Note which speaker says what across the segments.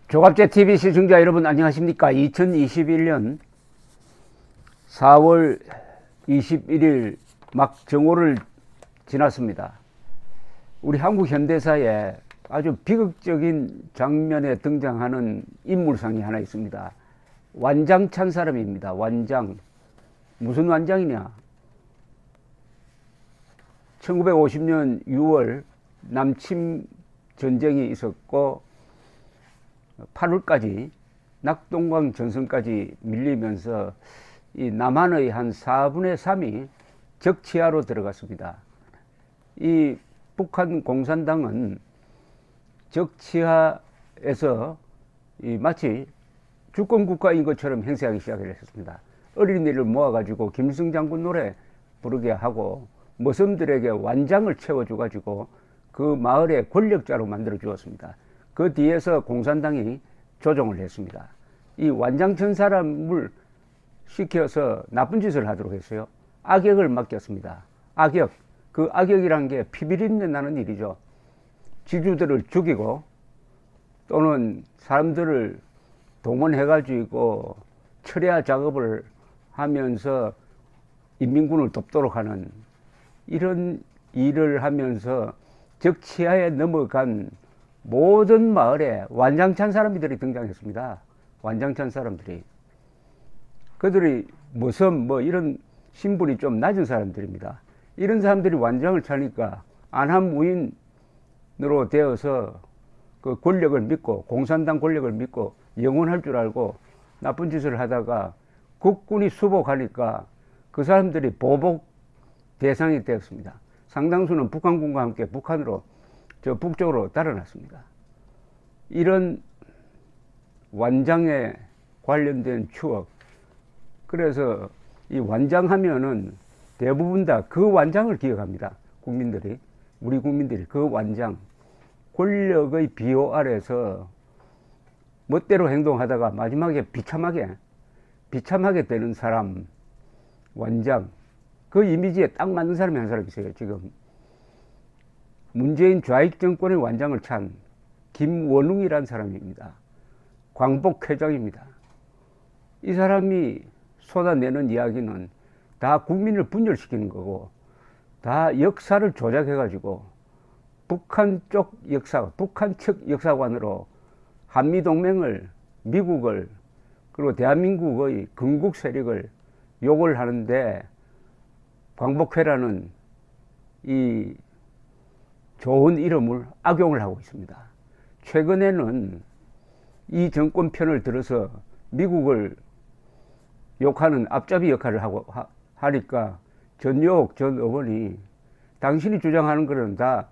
Speaker 1: 조갑제 TV 시청자 여러분 안녕하십니까? 2021년 4월 21일 막 정오를 지났습니다. 우리 한국 현대사에 아주 비극적인 장면에 등장하는 인물상이 하나 있습니다. 완장찬 사람입니다. 완장. 무슨 완장이냐? 1950년 6월 남침 전쟁이 있었고 8월까지 낙동강 전선까지 밀리면서 이 남한의 한 4분의 3이 적치하로 들어갔습니다. 이 북한 공산당은 적치하에서 마치 주권국가인 것처럼 행세하기 시작을 했습니다. 어린이를 모아가지고 김일성 장군 노래 부르게 하고 머슴들에게 완장을 채워줘가지고 그 마을의 권력자로 만들어 주었습니다. 그 뒤에서 공산당이 조종을 했습니다. 이 완장천 사람을 시켜서 나쁜 짓을 하도록 했어요. 악역을 맡겼습니다. 악역. 그 악역이란 게 피비린내 나는 일이죠. 지주들을 죽이고 또는 사람들을 동원해가지고 철야 작업을 하면서 인민군을 돕도록 하는 이런 일을 하면서 적치하에 넘어간 모든 마을에 완장찬 사람들이 등장했습니다. 완장찬 사람들이. 그들이 무슨 이런 신분이 좀 낮은 사람들입니다. 이런 사람들이 완장을 차니까 안함무인으로 되어서 그 권력을 믿고 공산당 권력을 믿고 영원할 줄 알고 나쁜 짓을 하다가 국군이 수복하니까 그 사람들이 보복 대상이 되었습니다. 상당수는 북한군과 함께 북한으로 북쪽으로 달아났습니다. 이런 완장에 관련된 추억. 그래서 이 완장하면은 대부분 다 그 완장을 기억합니다. 국민들이. 우리 국민들이 그 완장. 권력의 비호 아래서 멋대로 행동하다가 마지막에 비참하게 되는 사람. 완장. 그 이미지에 딱 맞는 사람이 한 사람 있어요, 지금. 문재인 좌익 정권의 완장을 찬 김원웅이라는 사람입니다. 광복회장입니다. 이 사람이 쏟아내는 이야기는 다 국민을 분열시키는 거고 다 역사를 조작해가지고 북한 쪽 역사, 북한 측 역사관으로 한미동맹을, 미국을 그리고 대한민국의 건국 세력을 욕을 하는데 광복회라는 이 좋은 이름을 악용을 하고 있습니다. 최근에는 이 정권 편을 들어서 미국을 욕하는 앞잡이 역할을 하니까 전역 전 의원이 당신이 주장하는 것은 다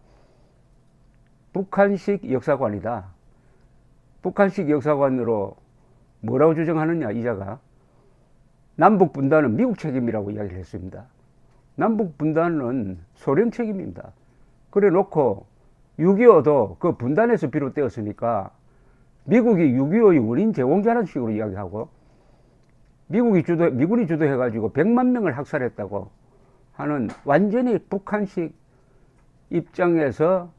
Speaker 1: 북한식 역사관이다. 북한식 역사관으로 뭐라고 주장하느냐, 이자가. 남북 분단은 미국 책임이라고 이야기를 했습니다. 남북 분단은 소련 책임입니다. 그래 놓고 6.25도 그 분단에서 비롯되었으니까 미국이 6.25의 원인 제공자라는 식으로 이야기하고 미군이 주도해가지고 100만 명을 학살했다고 하는 완전히 북한식 입장에서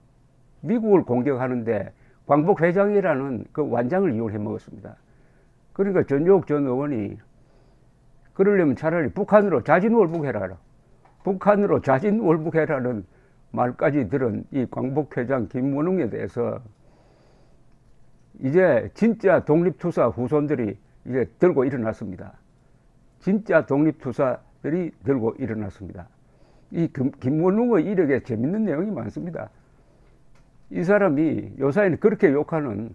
Speaker 1: 미국을 공격하는데 광복회장이라는 그 완장을 이용해 먹었습니다. 그러니까 전jó옥 전 의원이 그러려면 차라리 북한으로 자진월북해라. 북한으로 자진월북해라는 말까지 들은 이 광복회장 김원웅에 대해서 이제 진짜 독립투사 후손들이 이제 들고 일어났습니다. 진짜 독립투사들이 들고 일어났습니다. 이 김원웅의 이력에 재밌는 내용이 많습니다. 이 사람이 요사이는 그렇게 욕하는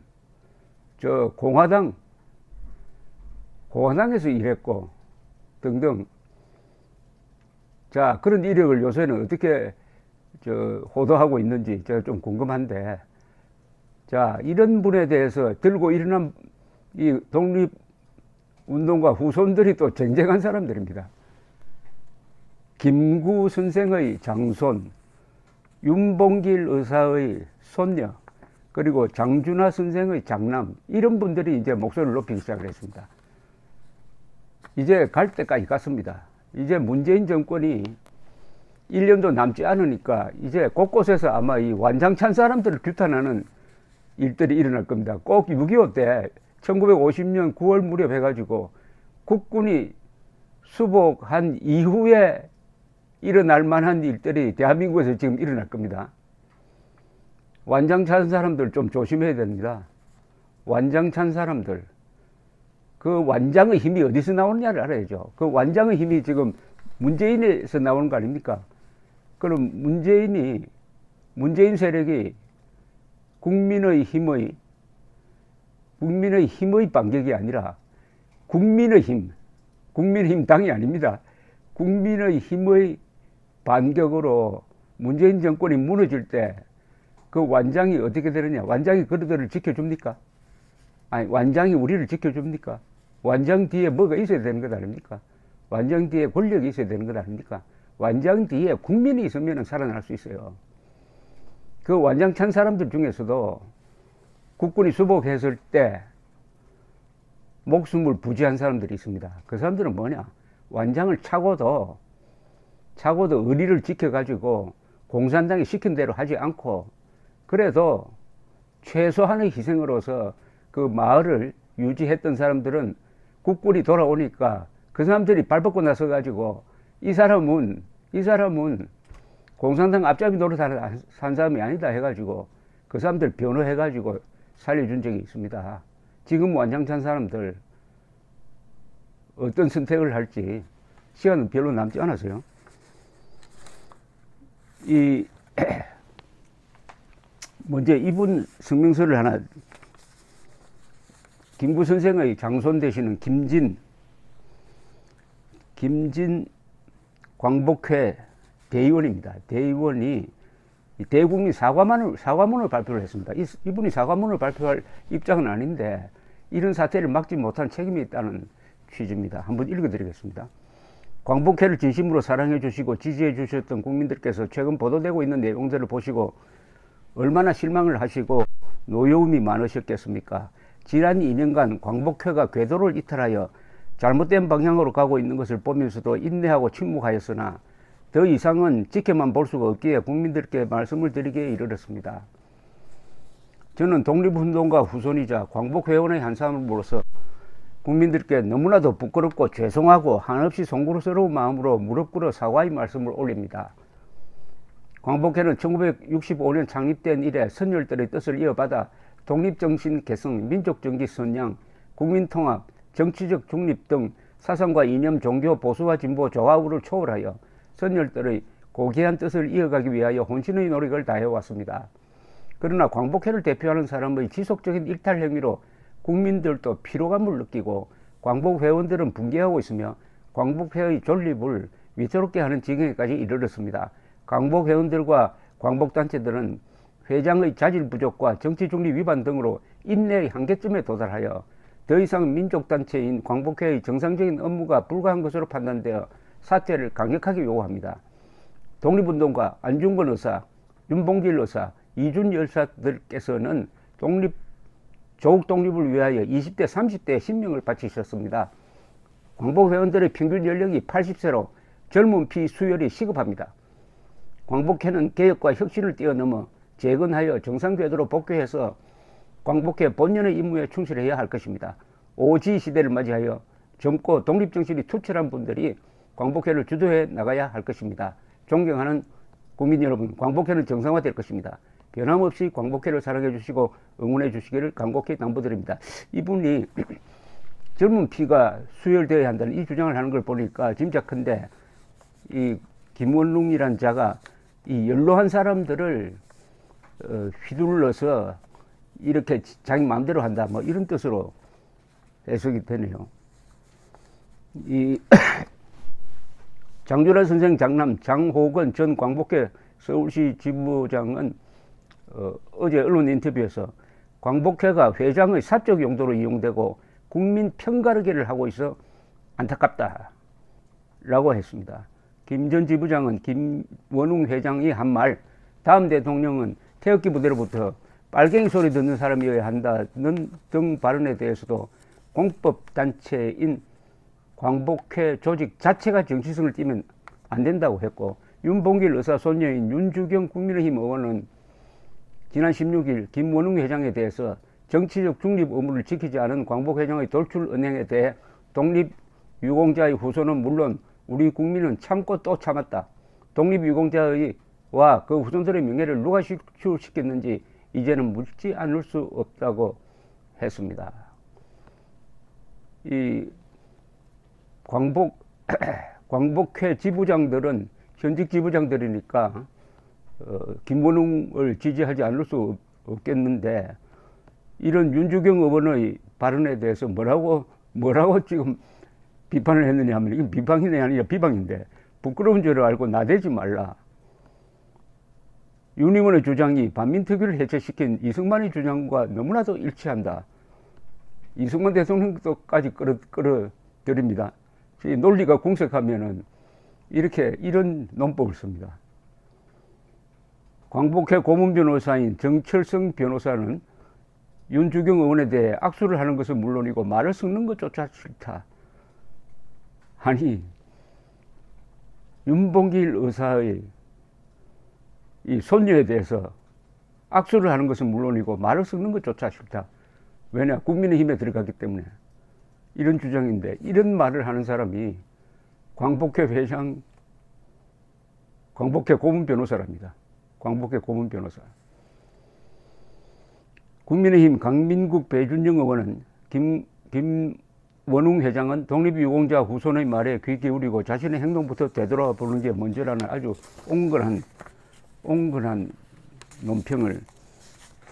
Speaker 1: 공화당에서 일했고 등등. 자, 그런 이력을 요새는 어떻게 호도하고 있는지 제가 좀 궁금한데, 자, 이런 분에 대해서 들고 일어난 이 독립운동가 후손들이 또 쟁쟁한 사람들입니다. 김구 선생의 장손, 윤봉길 의사의 손녀, 그리고 장준하 선생의 장남, 이런 분들이 이제 목소리를 높이기 시작을 했습니다. 이제 갈 때까지 갔습니다. 이제 문재인 정권이 1년도 남지 않으니까 이제 곳곳에서 아마 이 완장찬 사람들을 규탄하는 일들이 일어날 겁니다. 꼭 6.25 때 1950년 9월 무렵 해가지고 국군이 수복한 이후에 일어날 만한 일들이 대한민국에서 지금 일어날 겁니다. 완장 찬 사람들 좀 조심해야 됩니다. 완장 찬 사람들. 그 완장의 힘이 어디서 나오느냐를 알아야죠. 그 완장의 힘이 지금 문재인에서 나오는 거 아닙니까? 그럼 문재인 세력이 국민의 힘의 반격이 아니라 국민의힘 당이 아닙니다. 국민의 힘의 반격으로 문재인 정권이 무너질 때 그 완장이 어떻게 되느냐? 완장이 그들을 지켜줍니까? 아니, 완장이 우리를 지켜줍니까? 완장 뒤에 뭐가 있어야 되는 것 아닙니까? 완장 뒤에 권력이 있어야 되는 것 아닙니까? 완장 뒤에 국민이 있으면 살아날 수 있어요. 그 완장 찬 사람들 중에서도 국군이 수복했을 때 목숨을 부지한 사람들이 있습니다. 그 사람들은 뭐냐? 완장을 차고도 의리를 지켜가지고 공산당이 시킨 대로 하지 않고 그래도 최소한의 희생으로서 그 마을을 유지했던 사람들은 국군이 돌아오니까 그 사람들이 발벗고 나서 가지고 이 사람은 공산당 앞잡이 노릇 산 사람이 아니다 해가지고 그 사람들 변호해가지고 살려준 적이 있습니다. 지금 완장찬 사람들 어떤 선택을 할지 시간은 별로 남지 않아서요. 먼저 이분 성명서를 하나, 김구 선생의 장손 되시는 김진 광복회 대의원입니다. 대의원이 대국민 사과문을 발표를 했습니다. 이분이 사과문을 발표할 입장은 아닌데 이런 사태를 막지 못한 책임이 있다는 취지입니다. 한번 읽어드리겠습니다. 광복회를 진심으로 사랑해 주시고 지지해 주셨던 국민들께서 최근 보도되고 있는 내용들을 보시고 얼마나 실망을 하시고 노여움이 많으셨겠습니까? 지난 2년간 광복회가 궤도를 이탈하여 잘못된 방향으로 가고 있는 것을 보면서도 인내하고 침묵하였으나 더 이상은 지켜만 볼 수가 없기에 국민들께 말씀을 드리기에 이르렀습니다. 저는 독립운동가 후손이자 광복회원의 한 사람으로서 국민들께 너무나도 부끄럽고 죄송하고 한없이 송구스러운 마음으로 무릎 꿇어 사과의 말씀을 올립니다. 광복회는 1965년 창립된 이래 선열들의 뜻을 이어받아 독립정신 개성, 민족정기 선양, 국민통합, 정치적 중립 등 사상과 이념, 종교, 보수와 진보, 좌우를 초월하여 선열들의 고귀한 뜻을 이어가기 위하여 혼신의 노력을 다해왔습니다. 그러나 광복회를 대표하는 사람의 지속적인 일탈 행위로 국민들도 피로감을 느끼고 광복회원들은 붕괴하고 있으며 광복회의 존립을 위태롭게 하는 지경에까지 이르렀습니다. 광복회원들과 광복단체들은 회장의 자질 부족과 정치중립 위반 등으로 인내의 한계점에 도달하여 더 이상 민족단체인 광복회의 정상적인 업무가 불가한 것으로 판단되어 사퇴를 강력하게 요구합니다. 독립운동가 안중근 의사, 윤봉길 의사, 이준 열사들께서는 조국 독립을 위하여 20대, 30대의 신명을 바치셨습니다. 광복회원들의 평균 연령이 80세로 젊은 피 수혈이 시급합니다. 광복회는 개혁과 혁신을 뛰어넘어 재건하여 정상궤도로 복귀해서 광복회 본연의 임무에 충실해야 할 것입니다. 오지 시대를 맞이하여 젊고 독립정신이 투철한 분들이 광복회를 주도해 나가야 할 것입니다. 존경하는 국민 여러분, 광복회는 정상화될 것입니다. 변함없이 광복회를 사랑해 주시고 응원해 주시기를 간곡히 당부드립니다. 이분이 젊은 피가 수혈되어야 한다는 이 주장을 하는 걸 보니까 짐작컨대 이 김원룽이란 자가 이 연로한 사람들을 휘둘러서 이렇게 자기 마음대로 한다, 뭐 이런 뜻으로 해석이 되네요. 이 장준하 선생 장남 장호건 전 광복회 서울시 지부장은 어제 언론 인터뷰에서 광복회가 회장의 사적 용도로 이용되고 국민 편가르기를 하고 있어 안타깝다 라고 했습니다. 김 전 지부장은 김원웅 회장이 한 말, 다음 대통령은 태극기 부대로부터 빨갱이 소리 듣는 사람이어야 한다는 등 발언에 대해서도 공법단체인 광복회 조직 자체가 정치성을 띠면 안 된다고 했고, 윤봉길 의사 손녀인 윤주경 국민의힘 의원은 지난 16일 김원웅 회장에 대해서 정치적 중립 의무를 지키지 않은 광복 회장의 돌출 은행에 대해 독립유공자의 후손은 물론 우리 국민은 참고 또 참았다. 독립유공자와 그 후손들의 명예를 누가 실추시켰는지 이제는 묻지 않을 수 없다고 했습니다. 이 광복회 지부장들은 현직 지부장들이니까 김원웅을 지지하지 않을 수 없겠는데, 이런 윤주경 의원의 발언에 대해서 뭐라고 지금 비판을 했느냐 하면, 이건 비판이 아니라 비방인데, 부끄러운 줄 알고 나대지 말라. 윤 의원의 주장이 반민특위를 해체시킨 이승만의 주장과 너무나도 일치한다. 이승만 대통령까지 끌어들입니다. 논리가 궁색하면은 이런 논법을 씁니다. 광복회 고문 변호사인 정철성 변호사는 윤주경 의원에 대해 악수를 하는 것은 물론이고 말을 섞는 것조차 싫다. 아니, 윤봉길 의사의 이 손녀에 대해서 악수를 하는 것은 물론이고 말을 섞는 것조차 싫다. 왜냐? 국민의힘에 들어갔기 때문에. 이런 주장인데, 이런 말을 하는 사람이 광복회 회장, 광복회 고문 변호사랍니다. 광복회 고문 변호사. 국민의힘 강민국 배준영 의원은 김원웅 회장은 독립유공자 후손의 말에 귀 기울이고 자신의 행동부터 되돌아보는 게 먼저라는 아주 옹근한 논평을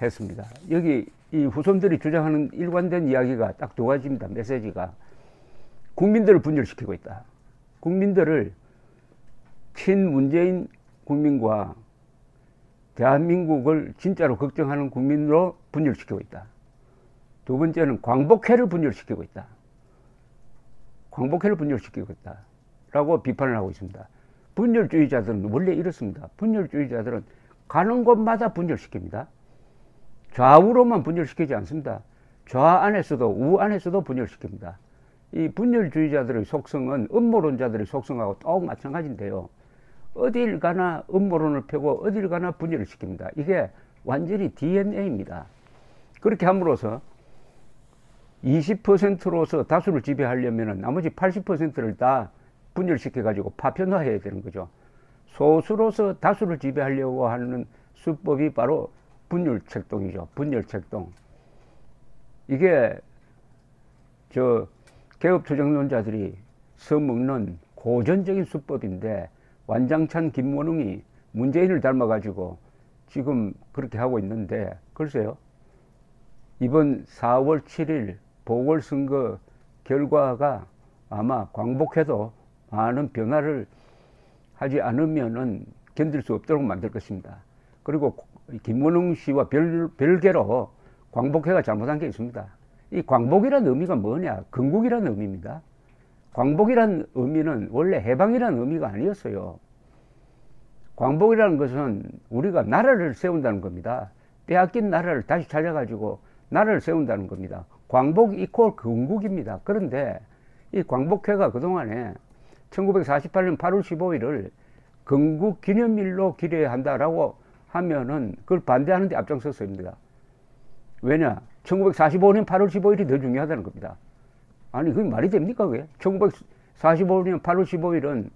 Speaker 1: 했습니다. 여기 이 후손들이 주장하는 일관된 이야기가 딱 두 가지입니다. 메시지가. 국민들을 분열시키고 있다. 국민들을 친문재인 국민과 대한민국을 진짜로 걱정하는 국민으로 분열시키고 있다. 두 번째는 광복회를 분열시키고 있다. 광복회를 분열시키고 있다. 라고 비판을 하고 있습니다. 분열주의자들은 원래 이렇습니다. 분열주의자들은 가는 곳마다 분열시킵니다. 좌우로만 분열시키지 않습니다. 좌 안에서도 우 안에서도 분열시킵니다. 이 분열주의자들의 속성은 음모론자들의 속성하고 똑 마찬가지인데요. 어딜 가나 음모론을 펴고 어딜 가나 분열을 시킵니다. 이게 완전히 DNA입니다. 그렇게 함으로써 20%로서 다수를 지배하려면 나머지 80%를 다 분열시켜가지고 파편화해야 되는 거죠. 소수로서 다수를 지배하려고 하는 수법이 바로 분열책동이죠. 분열책동. 이게 개업투쟁론자들이 써먹는 고전적인 수법인데, 완장찬 김원웅이 문재인을 닮아가지고 지금 그렇게 하고 있는데, 글쎄요. 이번 4월 7일 보궐선거 결과가 아마 광복회도 많은 변화를 하지 않으면은 견딜 수 없도록 만들 것입니다. 그리고 김원웅 씨와 별개로 광복회가 잘못한 게 있습니다. 이 광복이라는 의미가 뭐냐? 건국이라는 의미입니다. 광복이라는 의미는 원래 해방이라는 의미가 아니었어요. 광복이라는 것은 우리가 나라를 세운다는 겁니다. 빼앗긴 나라를 다시 찾아가지고 나라를 세운다는 겁니다. 광복 이퀄 건국입니다. 그런데 이 광복회가 그동안에 1948년 8월 15일을 건국 기념일로 기려야 한다라고 하면은 그걸 반대하는 데 앞장섰습니다. 왜냐? 1945년 8월 15일이 더 중요하다는 겁니다. 아니, 그게 말이 됩니까, 그게? 1945년 8월 15일은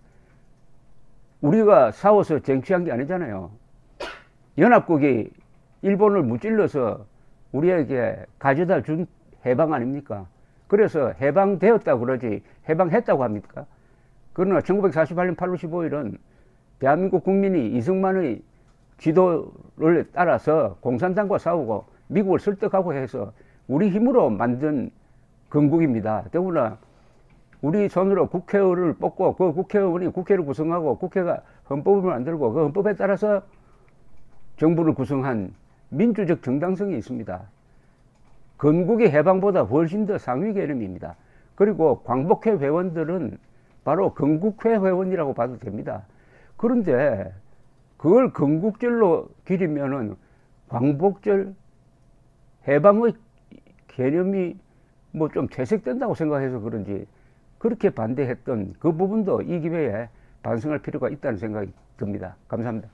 Speaker 1: 우리가 싸워서 쟁취한 게 아니잖아요. 연합국이 일본을 무찔러서 우리에게 가져다 준 해방 아닙니까? 그래서 해방되었다고 그러지 해방했다고 합니까? 그러나 1948년 8월 15일은 대한민국 국민이 이승만의 지도를 따라서 공산당과 싸우고 미국을 설득하고 해서 우리 힘으로 만든 건국입니다. 더구나 우리 손으로 국회의원을 뽑고 그 국회의원이 국회를 구성하고 국회가 헌법을 만들고 그 헌법에 따라서 정부를 구성한 민주적 정당성이 있습니다. 건국의 해방보다 훨씬 더 상위 개념입니다. 그리고 광복회 회원들은 바로 건국회 회원이라고 봐도 됩니다. 그런데 그걸 건국절로 기리면은 광복절, 해방의 개념이 뭐 좀 퇴색된다고 생각해서 그런지 그렇게 반대했던 그 부분도 이 기회에 반성할 필요가 있다는 생각이 듭니다. 감사합니다.